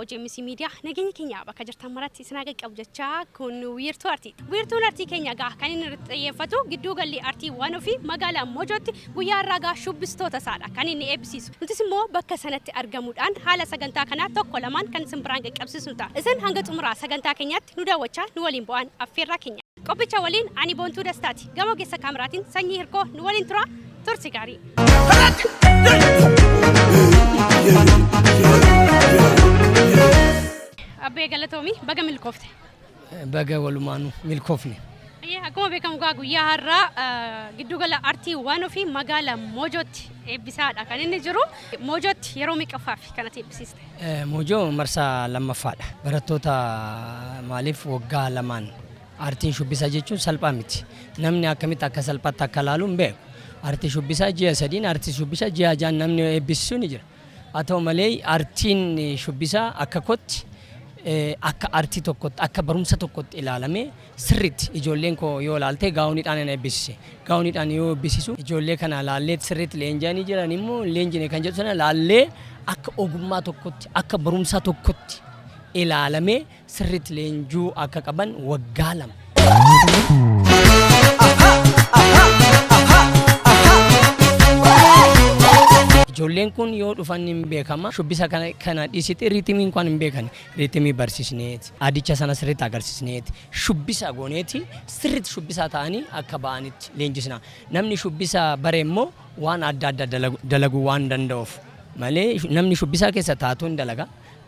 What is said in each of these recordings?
OGMC Media nageenya keenya bakka jirtan maratti isin haqa qabu jechaa kun wiirtuu artii. Wiirtuun artii keenya gaa kan inni irratti xiyyeeffatu gidduu galli artii waan ofii magaalaa Moojootti guyyaa irraa gaa shubbistoota isaadha kan inni eebbisiisu. Nutis immoo bakka sanatti argamuudhaan haala sagantaa kanaa tokko lamaan kan isin biraan qaqqabsiisnu ta'a. Isin hanga xumuraa sagantaa keenyaatti nu daawwachaa nu waliin bu'aan affeerraa keenya. Qophicha waliin ani Boontuu Dastaati. Gama ogeessa kaameraatiin Sanyii Hirkoo nu waliin tura. Tursi gaarii. Abbee Galatoomi baga milkoofte. Baga walumaanu milkoofne. Akkuma beekamu guyyaa har'aa giddu gala artii waan ofii magaalaa Moojootti eebbisaadha kan inni jiru. Moojootti yeroo meeqaffaaf kanatti eebbisiiste? Moojoo marsaa lammaffaadha. Barattoota maaliif waggaa lamaan artiin shubbisaa jechuun salphaa miti. Namni akkamitti akka salphaatti akka ilaalu hin beeku. Artii shubbisaa ji'a sadiin artii shubbisaa ji'a jaan namni eebbisiisu ni jira. Haa ta'u malee artiin shubbisaa akka kotti akka artii tokkotti akka barumsa tokkotti ilaalamee sirriitti ijoolleen koo yoo ilaalte gaa'oniidhaan na eebbisise. Gaa'oniidhaan yoo eebbisisu ijoollee kana laallee sirriitti leenjanii jiran immoo leenjine kan jedhu sana laallee akka ogummaa tokkotti akka barumsa tokkotti ilaalamee sirriitti leenjuu akka qaban waggaa lama. Ijoolleen kun yoo dhufan hin beekama shubbisa kana dhiisite riitimiin kun hin beekan riitimii barsiisneet adicha sana sirriitti agarsiisneet shubbisa gooneeti sirriitti shubbisaa ta'anii akka ba'anitti leenjisna. Namni shubbisa bare immoo waan adda addaa dalaguu waan danda'uuf malee namni shubbisaa keessa taatuun dalaga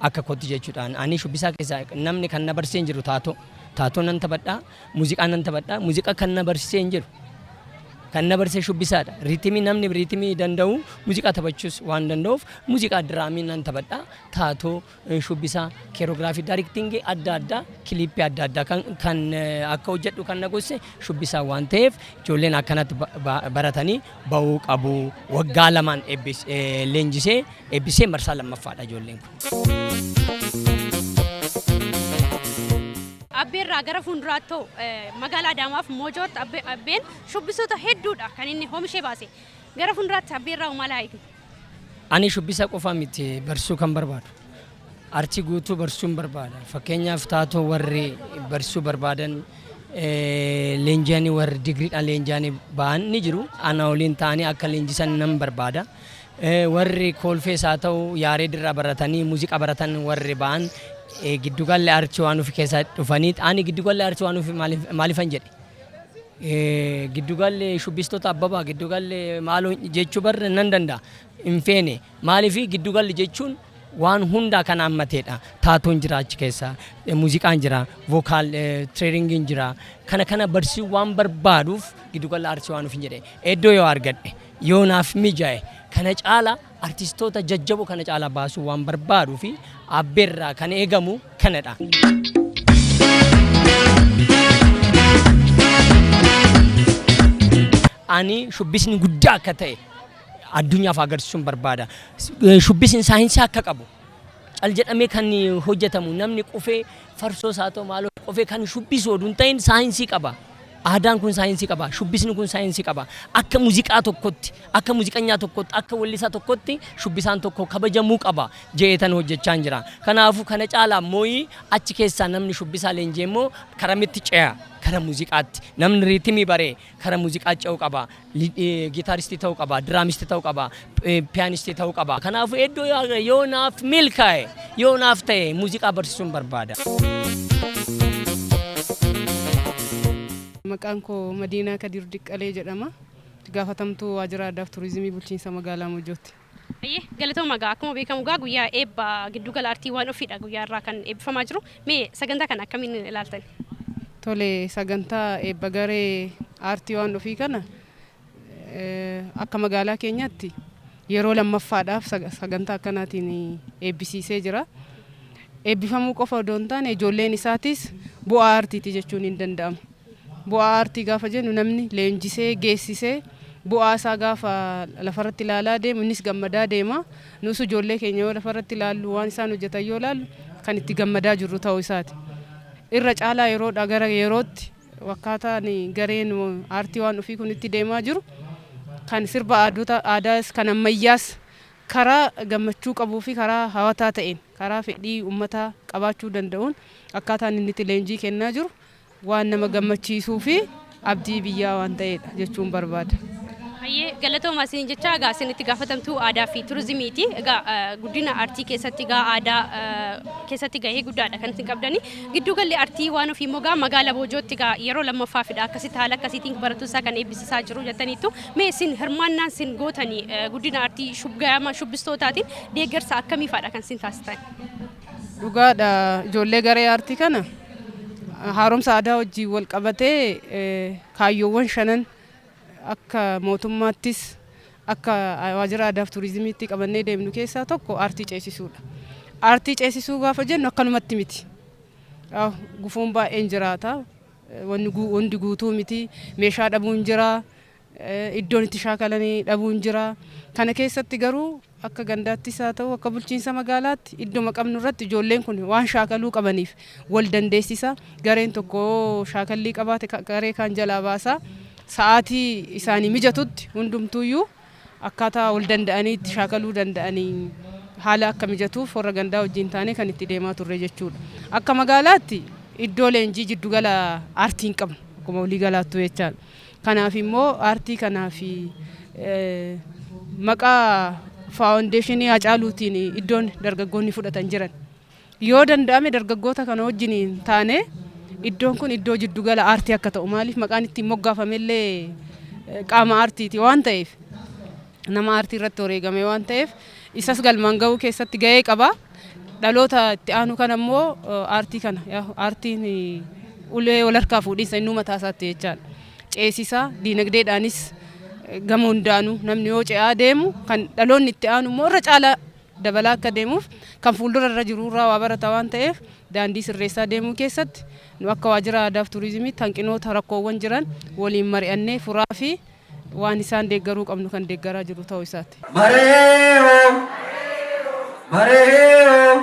akka kotti jechuudhaan ani shubbisaa keessa namni kan na barsiisee hin jiru taatoo nan taphadhaa muuziqaa nan taphadhaa muuziqaa kan na barsiisee hin jiru. Kan na barsiisee shubbisaadha. Riitimii namni riitimii danda'u muuziqaa taphachuus waan danda'uuf muuziqaa diraamii nan taphadhaa taatoo shubbisaa keeroogiraafii daayiriktingii adda addaa kiliippii adda addaa kan akka hojjedhu kan na goose shubbisaa waan ta'eef ijoolleen akkanatti baratanii ba'uu qabu. Waggaa lamaan eebbisee marsaa lammaffaadha ijoolleen kun. Abbeerraa gara fuulduraatti magaalaa Adaamaaf Moojootti abbeen shubbisoota hedduudha kan inni oomishee baase. Gara fuulduraatti abbeerraa maalaa eegna? Ani shubbisa qofa miti barsiisuu kan barbaadu. Artii guutuu barsiisuun barbaada. Fakkeenyaaf taatoo warri barsiisuu barbaadan leenji'anii warri digriidhaan leenji'anii ba'an ni jiru. Ana waliin ta'anii akka leenjisan nan barbaada. Warri koolfees haa ta'u yaareedirraa baratanii muuziqaa baratan warri ba'an giddugalli artii waan ofii keessa dhufanii ani giddugalli artii waan ofii maaliifan jedhe giddugalli shubbistoota abbabaa giddugalli maaloo jechuu barre nan danda'a hin feene maaliifi giddugalli jechuun waan hundaa kan hammateedha. Taatoon jira achi keessa muuziqaan jira vookaal tireeringiin jira kana barsiisuu waan barbaaduuf giddugalli artii waan ofii jedhe iddoo yoo argadhe yoo naaf mijaa'e kana caala artistoota jajjaboo kana caala baasuu waan barbaaduu fi abbeerraa kan eegamu kanadha. Ani shubbisni guddaa akka ta'e addunyaaf agarsiisuun barbaada. Shubbisni saayinsii akka qabu cal jedhamee kan hojjetamu namni qufee farsoos haa ta'u maaloo qufee kan shubbisu oduun ta'in saayinsii qaba. Aadaan kun saayinsii qaba, shubbisni kun saayinsii qaba. Akka muuziqaa tokkotti, akka muuziqanyaa tokkotti, akka wallisaa tokkotti shubbisaan tokko kabajamuu qaba jeetan hojjechaa jira. Kanaafuu kana caalaa mooyii achi keessaa namni shubbisaa leenjee immoo karamitti ce'a kara muuziqaatti. Namni riitimii baree kara muuziqaa ce'uu qaba. Gitaaristii ta'uu qaba, diraamistii ta'uu qaba, piyaanistii ta'uu qaba. Kanaafuu iddoo yoo naaf milkaa'e, yoo naaf ta'e muuziqaa barsiisuun barbaada. Maqaan koo Madiinaa Kadir Diqqalee jedhama. Gaafatamtuu waajjira aadaa fi turizimii bulchiinsa magaalaa Moojootti. Galatooma akkuma beekamu guyyaa eebba giddugala artii waan ofiidha guyyaa irraa kan eebbifamaa jiru. Mee sagantaa kana akkamiin ilaaltan? Tole sagantaa eebba garee artii waan ofii kana akka magaalaa keenyaatti yeroo lammaffaadhaaf sagantaa akkanaatiin eebbisiisee jira. Eebbifamuu qofa odoo hin taane ijoolleen isaatis bu'aa artiiti jechuun hin danda'amu. Bu'aa artii gaafa jennu namni leenjisee geessisee bu'aa isaa gaafa lafarratti ilaalaa deemu innis gammadaa deema. Nus ijoollee keenya yoo lafarratti ilaallu waan isaan hojjetan yoo ilaallu kan itti gammadaa jirru ta'uu isaati. Irra caalaa yeroodhaa gara yerootti wakkaataan gareen artii waan ofii kun itti deemaa jiru kan sirba aadaas kan ammayyaas karaa gammachuu qabuu fi karaa hawataa ta'een karaa fedhii uummataa qabaachuu danda'uun akkaataan inni itti leenjii kennaa jiru waan nama gammachiisuu fi abdii biyyaa waan ta'edha jechuun barbaada. Hayyee galatooma isin jecha egaa isin itti gaafatamtuu aadaa fi turizimiiti. Egaa guddina aartii keessatti egaa aadaa keessatti gahee guddaadha kan isin qabdani. Giddu galli aartii waan ofii immoo magaalaa Boojootti egaa yeroo lammaffaafidha akkasitti haala akkasiitiin barattoota kan eebbisiisaa jiru jettaniitu. Mee isin hirmaannaan isin gootanii guddina aartii shubbistootaatiin deeggarsa akkamiifaadha kan isin taasisan? Dhugaadha ijoollee garee aartii kana haaromsa aadaa wajjin wal qabatee kaayyoowwan shanan akka mootummaattis akka waajjira aadaa fi turizimiitti qabannee deemnu keessaa tokko aartii ceesisuudha. Aartii ceesisuu gaafa jennu akkanumatti miti. Gufuun baay'een jiraata. Wanti guutuu miti. Meeshaa dhabuun jira. Iddoon itti shaakalanii dhabuun jira. Kana keessatti garuu akka gandaattis haa ta'u akka bulchiinsa magaalaatti iddoo qabnu irratti ijoolleen kun waan shaakaluu qabaniif wal dandeessisa. Gareen tokko shaakallii qabaate garee kaan jalaa baasa. Sa'aatii isaanii mijatutti hundumtuuyyuu akkaataa wal danda'anii itti shaakaluu danda'anii haala akka mijatuuf warra gandaa wajjin taane kan itti deemaa turre jechuudha. Akka magaalaatti iddoo leenjii jiddugala aartii hin qabnu akkuma walii galaattu jechaadha. Kanaaf immoo aartii kanaaf maqaa faawundeeshinii Hacaaluutiin iddoon dargaggoonni fudhatan jiran yoo danda'ame dargaggoota kana wajjin taane iddoon kun iddoo jiddugala aartii akka ta'u maaliif maqaan ittiin moggaafamellee qaama aartiiti waan ta'eef nama aartii irratti wareegame waan ta'eef isas galmaan ga'uu keessatti gahee qaba. Dhaloota itti aanu kana immoo aartii kana aartiin ulee wal harkaa fuudhinsa innuu mataa isaatti jechaadha. Ceesisaa diinagdeedhaanis gama hundaanuu namni yoo ce'aa deemu kan dhaloonni itti aanu immoo irra caalaa dabalaa akka deemuuf kan fuuldura irra jiru irraa waa barata waan ta'eef daandii sirreessaa deemuu keessatti nu akka waajjira aadaa fi turizimiitti hanqinoota rakkoowwan jiran waliin mari'annee furaa fi waan isaan deeggaruu qabnu kan deeggaraa jiru ta'uu isaati. Mareeyo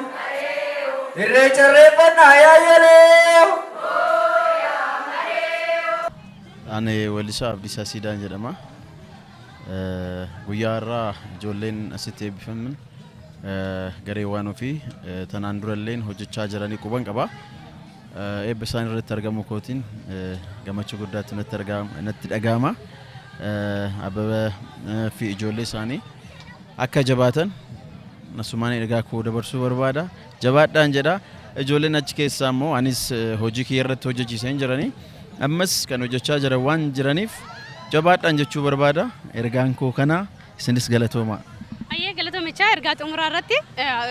irreecha reeffannaa yaayyalee. Ani Weellisaa Abdiisaa Siidaan jedhama. Guyyaa irraa ijoolleen asitti eebbifaman gareewwan ofii tanaan duralleen hojjechaa jiranii quban qaba. Eebba isaan irratti argamu kootiin gammachuu guddaatu natti dhagahama. Ababa fi ijoollee isaanii akka jabaatan nasumaan egaa koo dabarsuu barbaada. Jabaadhaan jedha. Ijoolleen achi keessaa immoo anis hojii kiyya irratti hojjechiisanii jiranii. Ammas kan hojjechaa jiran waan jiraniif jabaadhaan jechuu barbaada. Ergaan koo kana isinis galatooma. Ayyee galatoomicha ergaa xumuraa irratti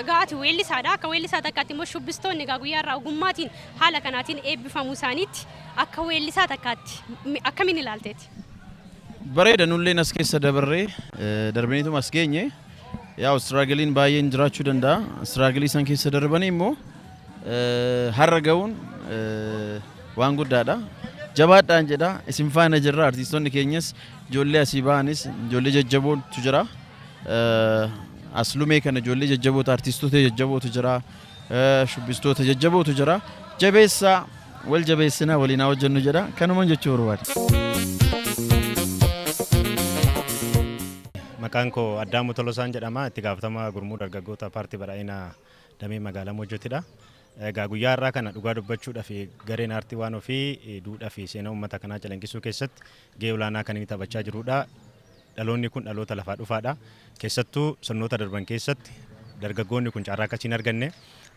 gaati weellisaadha. Akka weellisaa takkaatti immoo shubbistoonni egaa guyyaa irraa ogummaatiin haala kanaatiin eebbifamuu isaaniitti akka weellisaa takkaatti akkamiin ilaalteeti? Bareeda nulleen as keessa dabarree darbaniitum as geenye. Yaa Austraagiliin baay'een jiraachuu danda'a. Austraagilii san keessa darbanii immoo har'a ga'uun waan guddaadha. Jabaadhaan jedha. Isin faana jirra. Artistoonni keenyas ijoollee asii ba'anis ijoollee jajjabootu jira. Aslumee kana ijoollee jajjaboota artistoota jajjabootu jira. Shubbistoota jajjabootu jira. Jabeessaa wal jabeessinaa waliin haa hojjennu jedha. Kanumaan jechuu barbaada. Maqaan koo Addaamu Tolosaan jedhama. Itti gaafatamaa gurmuu dargaggoota paartii badhaadhinaa damee magaalaa Moojoottidha. Egaa guyyaa irraa kana dhugaa dubbachuudhaaf gareen aartii waan ofii duudhaa fi seenaa uummata kanaa calaqqisiisuu keessatti gahee olaanaa kan inni taphachaa jirudha. Dhaloonni kun dhaloota lafaa dhufaadha. Keessattuu sirnoota darban keessatti dargaggoonni kun carraa akkasii hin arganne.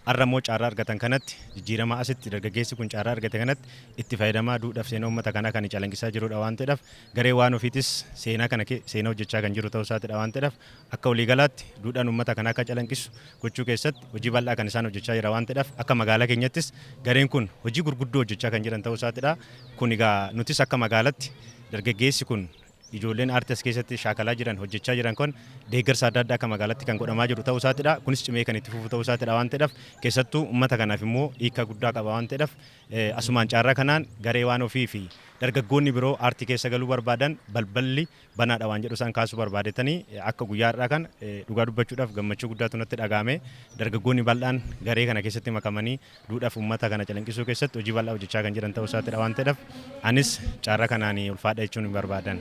Har'a immoo carraa argatan kanatti jijjiirama asitti dargaggeessi kun carraa argate kanatti itti fayyadamaa duudhaaf seenaa uummata kanaa kan calaqqisiisaa jirudha waan ta'eef garee waan ofiitis seenaa kana seenaa hojjechaa kan jiru ta'uu isaatiidha waan ta'eef akka waliigalaatti duudhaan uummata kanaa akka calanqisu gochuu keessatti hojii bal'aa kan isaan hojjechaa jira waan ta'eef akka magaalaa keenyattis gareen kun hojii gurguddoo hojjechaa kan jiran ta'uu isaatiidha. Kun egaa nutis akka magaalaatti dargaggeessi kun ijoolleen aartii as keessatti shaakalaa jiran hojjechaa jiran kun deeggarsa adda addaa akka magaalaatti kan godhamaa jiru ta'uu isaatiidha. Kunis cimee kan itti fufu ta'uu isaatiidha waan ta'eef keessattuu uummata kanaaf immoo hiika guddaa qaba waan ta'eef asumaan carraa kanaan garee waan ofii fi dargaggoonni biroo aartii keessa galuu barbaadan balballi banaadha waan jedhu isaan kaasuu barbaadetanii akka guyyaa har'aa kan dhugaa dubbachuudhaaf gammachuu guddaatu natti dhagahame. Dargaggoonni bal'aan garee kana keessatti makamanii duudhaaf uummata kana calaqqisuu keessatti hojii bal'aa hojjechaa kan jiran ta'uu isaatiidha waan ta'eef anis carraa kanaan ulfaadha jechuun hin barbaadan.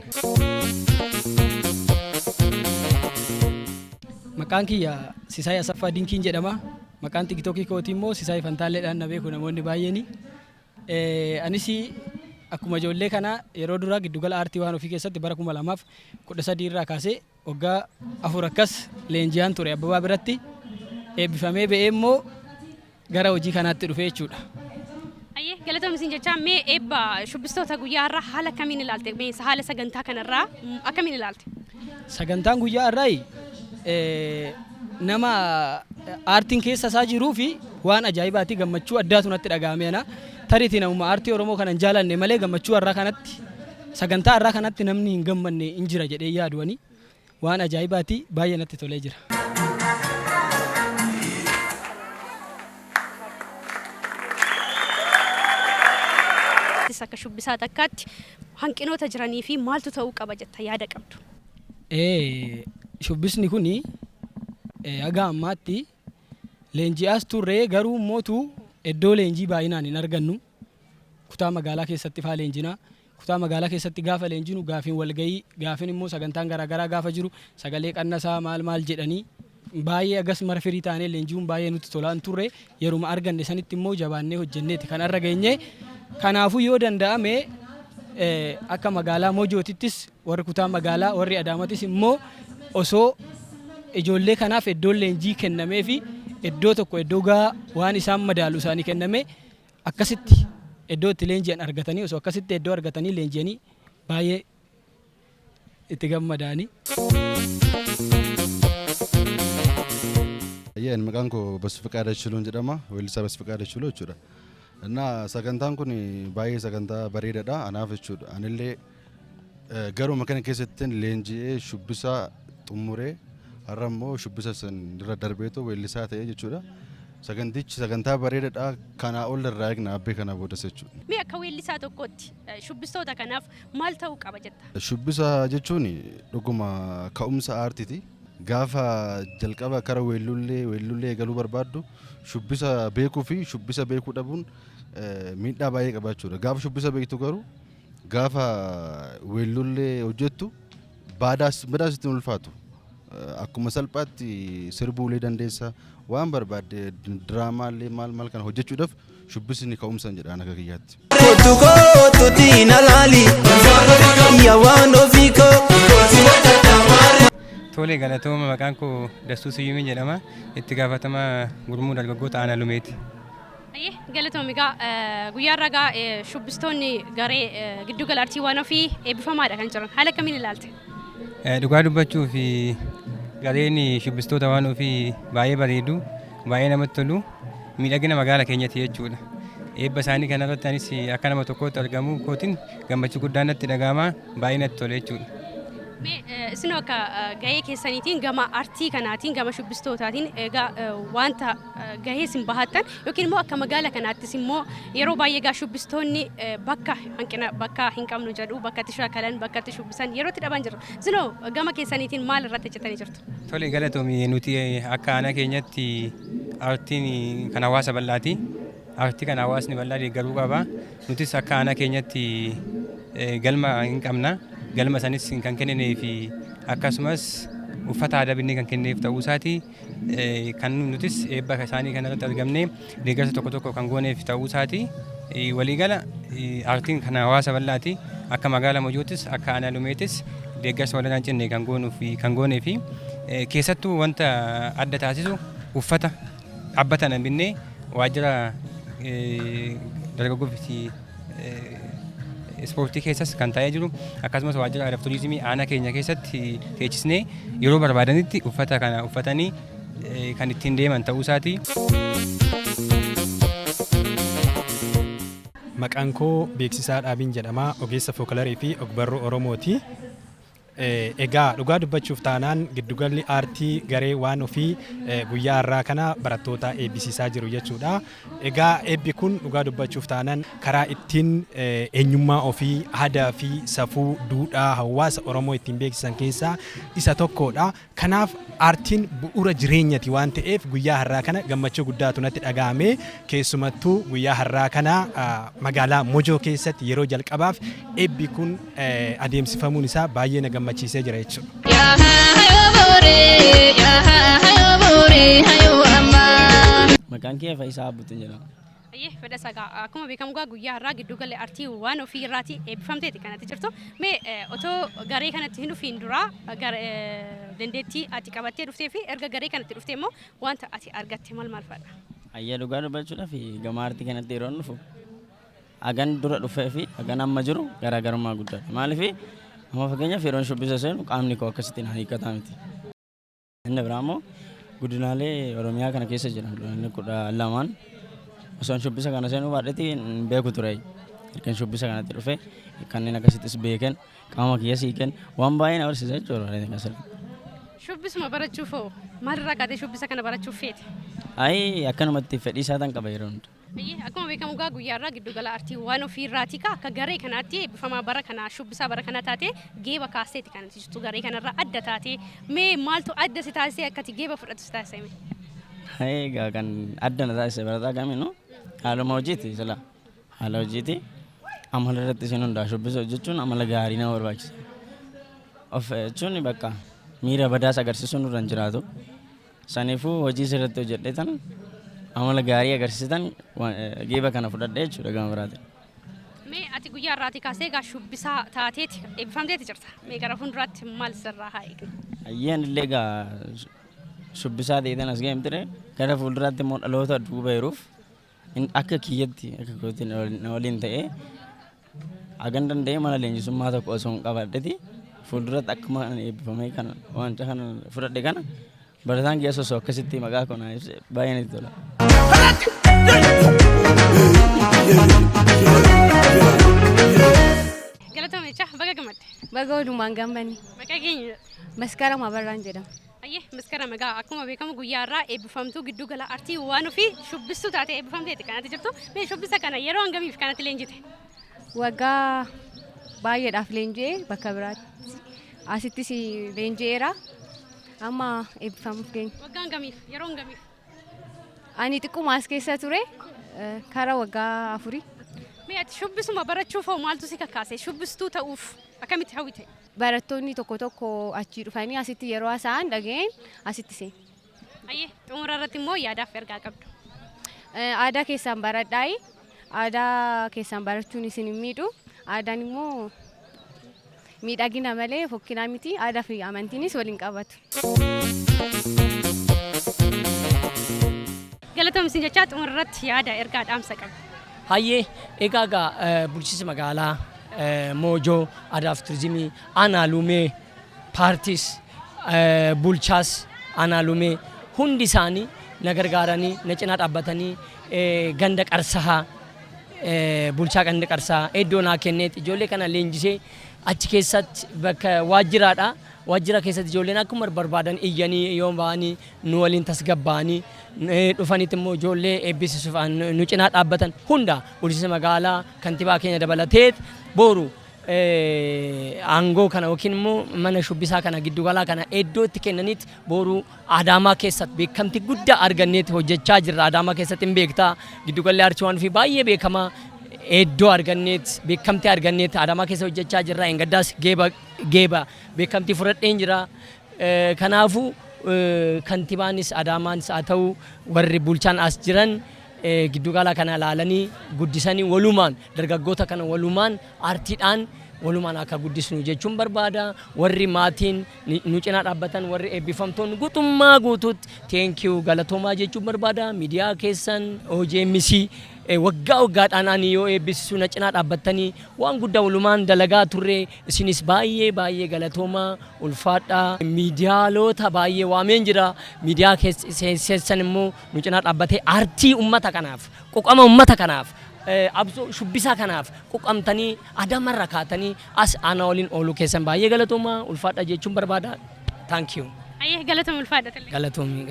Maqaan kiyya Sisaay Asaffaa Dinkiin jedhama. Maqaan TikTokii kootii immoo Sisaay Fantaalleedhaan na beeku namoonni baay'eeni. Anis akkuma ijoollee kana yeroo duraa giddugala aartii waan ofii keessatti bara 2013 irraa kaasee waggaa 4 akkas leenjiyaan ture Abbabaa biratti eebbifamee ba'ee immoo gara hojii kanaatti dhufee jechuudha. Ayyee galatoomni isin jechaa mee eebba shubbistoota guyyaa irraa haala kamiin ilaalte? Mee haala sagantaa kanarraa akkamiin ilaalte? Sagantaan guyyaa irraa nama aartiin keessa isaa jiruu fi waan ajaa'ibaati gammachuu addaatu natti dhaga'ameena. Tariitii namuma aartii Oromoo kana hin jaalanne malee gammachuu irraa kanatti sagantaa irraa kanatti namni hin gammanne hin jira jedhee yaaduwani waan ajaa'ibaati baay'ee natti tolee jira. Akka shubbisaa takkaatti hanqinoota jiranii fi maaltu ta'uu qaba jetta yaada qabdu? Shubbisni kuni haga ammaatti leenji'aas turree garuu mootu iddoo leenjii baay'inaan hin argannu. Kutaa magaalaa keessatti faa leenjina. Kutaa magaalaa keessatti gaafa leenjinu gaafiin walgahii gaafiin immoo sagantaan garaagaraa gaafa jiru sagalee qannasaa maal jedhanii baay'ee agas mara firii taanee leenji'uun baay'ee nutti tolaan turre yeruma arganne sanitti immoo jabaannee hojjenneeti kan arra geenye. Kanaafuu yoo danda'ame akka magaalaa Mojootittis warri kutaa magaalaa warri Adaamatis immoo osoo ijoollee kanaaf iddoon leenjii kennamee fi iddoo tokko iddoo gahaa waan isaan madaalu isaanii kenname akkasitti iddoo itti leenji'an argatanii osoo akkasitti iddoo argatanii leenji'anii baay'ee itti gammadaani. Maqaan koo Basfiqaa Dachiluu jedhama. Weellisaa Basfiqaa Dachiluu jechuudha. እና sagantaan kun baay'ee sagantaa bareedaadha anaaf jechuudha. Anillee garuma kana keessatti leenji'ee shubbisa xumuree har'a immoo shubbisa san irra darbeetoo weellisaa ta'ee jechuudha. Sagantichi sagantaa bareedaadha kanaa ol irraa eegna abbee kana boodas jechuudha. Mee akka weellisaa tokkotti shubbistoota kanaaf maal ta'uu qaba jetta? Shubbisa jechuun dhuguma ka'umsa aartiiti. Gaafa jalqaba kara weellullee eegaluu barbaaddu shubbisa beekuu fi shubbisa beekuu dhabuun miidhaa baay'ee qabaachuudha. Gaafa shubbisa beektu garuu gaafa weellullee hojjettu badaasitti ulfaatu. Akkuma salphaatti sirbuulee dandeessa waan barbaadde diraamaallee maal kana hojjechuudhaaf shubbisni ka'umsa jedhaan akka kiyyaatti. Tole galatooma maqaan koo Dastuu Siyyumiin jedhama. Itti gaafatama gurmuu dargaggoota aanaa Lumeeti. Ayyee galatooma egaa guyyaa irraa shubbistoonni garee giddugala aartii waan ofii eebbifamaadha kan jiran haala kamiin ilaalte? Dhugaa dubbachuu fi gareen shubbistoota waan ofii baay'ee bareedu baay'ee namatti tolu miidhagina magaalaa keenyatti jechuudha. Eebba isaanii kanarratti anis akka nama tokkootti argamu kootiin gammachuu guddaan natti dhaga'ama baay'ee natti tole jechuudha. Isin akka gahee keessaniitiin gama aartii kanaatiin gama shubbistootaatiin egaa wanta gahee isin bahattan yookiin immoo akka magaalaa kanaattis immoo yeroo baay'ee egaa shubbistoonni bakka hanqina bakka hin qabnu jedhu bakka itti shaakalan bakka itti shubbisan yeroo itti dhaban jiru. Isinoo gama keessaniitiin maal irratti hojjettanii jirtu? Tole galatoomi nuti akka aanaa keenyatti aartiin kan hawaasa bal'aati. Aartii kan hawaasni bal'aa deeggaruu qaba. Nutis akka aanaa keenyatti galma hin qabna. Galma sanis kan kenninee fi akkasumas uffata aadaa binnee kan kenneef ta'uu isaati. Kan nutis eebba isaanii kanarratti argamne deeggarsa tokko tokko kan gooneef ta'uu isaati. Waliigala aartiin kan hawaasa bal'aati. Akka magaalaa Mojoottis akka aanaa Lumeettis deeggarsa walirraa hin cinne kan goonee fi keessattuu wanta adda taasisu uffata dhaabbatan binnee waajjira dargaggoo fi ispoortii keessas kan taa'ee jiru akkasumas waajjira aadaa fi turizimii aanaa keenya keessatti teechisnee yeroo barbaadanitti uffata kana uffatanii kan ittiin deeman ta'uu isaati. Maqaan koo Beeksisaa Dhaabiin jedhama. Ogeessa fookalarii fi ogbarruu Oromooti. Egaa dhugaa dubbachuuf taanaan giddugalli aartii garee waan ofii guyyaa har'aa kana barattoota eebbisiisaa jiru jechuudha. Egaa eebbi kun dhugaa dubbachuuf taanaan karaa ittiin eenyummaa ofii, aadaa fi safuu, duudhaa hawaasa Oromoo ittiin beeksisan keessaa isa tokkodha. Kanaaf aartiin bu'uura jireenyati waan ta'eef guyyaa har'aa kana gammachuu guddaatu natti dhaga'ame. Keessumattuu guyyaa har'aa kana magaalaa Mojoo keessatti yeroo jalqabaaf eebbi kun adeemsifamuun isaa baay'ee na gammachiisee jira jechuudha. Maqaan kee Faayisaa Abbuutiin jedhama. Ayyee fedha sagaa akkuma beekamu gaa guyyaa har'aa giddu galli artii waan ofii irraatii eebbifamteeti kanatti jirtu. Mee otoo garee kanatti hin dhufiin dura dandeettii ati qabattee dhuftee fi erga garee kanatti dhuftee immoo wanta ati argatte maal fa'adha? Ayyaa dhugaa dubbachuudhaaf gama artii kanatti yeroo dhufu hagan dura dhufee fi hagan amma jiru garaagarummaa guddaadha. Maaliif amma fakkeenyaaf yeroo shubbisa seenu qaamni koo akkasittiin hiikkataa miti. Inni biraa immoo guddinaalee Oromiyaa kana keessa jiran godinaalee 12 osoo shubbisa kana seenuu baadhetti beeku ture. Ergan shubbisa kanatti dhufee kanneen akkasittis beekan qaama kiyya siiqan waan baay'ee na barsiisa jechuudha. Shubbisuma barachuuf hoo maalirraa kaatee shubbisa kana barachuuf feete? Akkanumatti fedhii isaatiin qaba yeroo hunda. Akkuma beekamu gaa guyyaa irraa giddu gala artii waan ofii irraatii akka garee kanaatti eebbifamaa bara kanaa shubbisaa bara kana taate geeba kaasteeti kan jirtu garee kanarraa adda taate mee maaltu adda si taasisee akkati geeba fudhatu si taasisame? Egaa kan adda na taasise barataa kamii no haaluma hojiiti sila haala hojiiti amala irratti isin hundaa shubbisa hojjechuun amala gaarii nama barbaachisa. Of jechuun bakka miira badaas agarsiisuun nurra hin jiraatu. Saniifuu hojii sirriitti hojjedhee tan amala gaarii agarsiisan geeba kana fudhadhee jechuudha gama biraati. Mee ati guyyaa irraatii kaasee egaa shubbisaa taateeti eebbifamteeti jirta. Mee gara fuulduraatti maal sirraa haa eegnu? Ayyeen illee egaa shubbisaa ta'eetan as ga'eem ture gara fuulduraatti immoo dhaloota duuba jiruuf akka kiyyatti akka kootiin na waliin ta'ee hagan danda'ee mana leenjisummaa tokko osoo hin qabadheeti fuulduratti akkuma eebbifamee kana wanta kana fudhadhe kana barataan keessa osoo akkasitti maqaa kanaa ibse baay'ee natti tola. Galatoomechaa baga gammadde. Baga walumaan gammanne. Maqaa keenya Maskara Mabarraan jedhama. Ayyee Maskara egaa akkuma beekamu guyyaa irraa eebbifamtuu giddu gala artii waan ofii shubbistuu taate eebbifamteeti kanatti jirtu. Mee shubbisa kana yeroo hangamiif kanatti leenjite? Waggaa baay'eedhaaf leenji'ee bakka biraatti asittis leenji'eera. Amma eebbifamuuf keenya. Waggaa hangamiif? Yeroo hangamiif? Ani xiqquma as keessa ture karaa waggaa 4. Mee ati shubbisuma barachuuf hoo maaltu si kakkaase? Shubbistuu ta'uuf akkamitti hawwite? Barattoonni tokko tokko achii dhufanii asitti yeroo haasa'an dhaga'een asitti seenu. Ayyee xumura irratti immoo yaadaaf ergaa qabdu. Aadaa keessaan baradhaayi. Aadaa keessaan barachuun isin hin miidhu. Aadaan immoo miidhagina malee fokkinaa miti. Aadaa fi amantiinis waliin qabatu. Galatoomsin jechaa xumura irratti yaada ergaa dhaamsa qabdu. Hayyee egaa bulchiinsa magaalaa Moojoo aadaa fi turizimii aanaa Lumee paartiis bulchaas aanaa Lumee hundi isaanii na gargaaranii na cinaa dhaabbatanii ganda qarsaa bulchaa ganda qarsaa iddoo naa kenneeti ijoollee kana leenjisee achi keessatti bakka waajjiraadha. Waajjira keessatti ijoolleen akkuma barbaadan iyyanii yoo ba'anii nu waliin tasgabbaa'anii dhufanitti immoo ijoollee eebbisiisuuf nu cinaa dhaabbatan hunda bulchiinsa magaalaa kantiibaa keenya dabalatee booru aangoo kana yookiin immoo mana shubbisaa kana giddugalaa kana iddootti kennanitti booru Adaamaa keessatti beekamtii guddaa arganneeti hojjechaa jirra. Adaamaa keessatti hin beektaa giddugalli artii waan fi baay'ee beekamaa iddoo arganneeti beekamtii arganneeti Adaamaa keessa hojjechaa jirra. Engaddaas geeba beekamtii fudhadheen jira. Kanaafuu kantiibaanis Adaamaanis haa ta'u warri bulchaan as jiran giddugala kana ilaalanii guddisanii walumaan dargaggoota kana walumaan artiidhaan walumaan akka guddisnu jechuun barbaada. Warri maatiin nu cinaa dhaabbatan warri eebbifamtoonni guutummaa guutuutti teenkiyuu galatoomaa jechuun barbaada. Miidiyaa keessan OJMC waggaa waggaadhaan ani yoo eebbisiisu na cinaa dhaabbattanii waan guddaa walumaan dalagaa turre isinis baay'ee galatoomaa ulfaadhaa. Miidiyaalota baay'ee waameen jira. Miidiyaa keessan immoo nu cinaa dhaabbatee artii uummata kanaaf quuqama uummata kanaaf absoo shubbisaa kanaaf quuqamtanii Adaamarra kaatanii as ana waliin ooluu keessan baay'ee galatoomaa ulfaadhaa jechuun barbaada. Thank you. Ayyee galatoom ulfaadha. Galatoomi.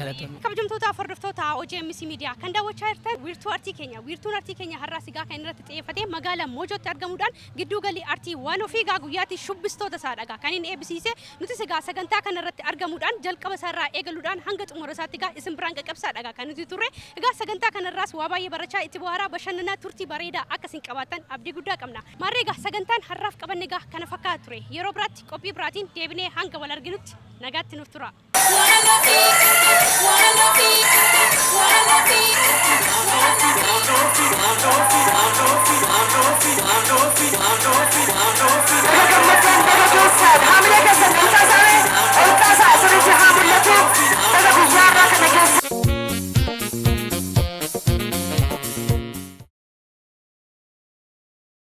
Kabajamtoota hordoftoota OJMC Media kan daawwachaa jirtan wiirtuu artii keenya. Wiirtuun artii keenya har'aa sigaa kan irratti xiyyeeffatee magaalaa Moojootti argamuudhaan giddu galli artii waan ofii guyyaatti shubbistoota isaa dhagaa kan inni eebbisiise nuti sigaa sagantaa kana irratti argamuudhaan jalqaba isaarraa eegaluudhaan hanga xumura isaatti isin biraan qaqqabsaa dhagaa kan nuti turre. Egaa sagantaa kana irraas waa baay'ee barachaa itti bohaaraa bashannanaa turtii bareedaa akkasiin qabaattan abdii guddaa qabna. Maarree egaa sagantaan har'aaf qabanne kana fakkaata ture. Yeroo biraatti qophii biraatiin deebinee hanga wal arginutti nagaatti nuuf tura. Wanna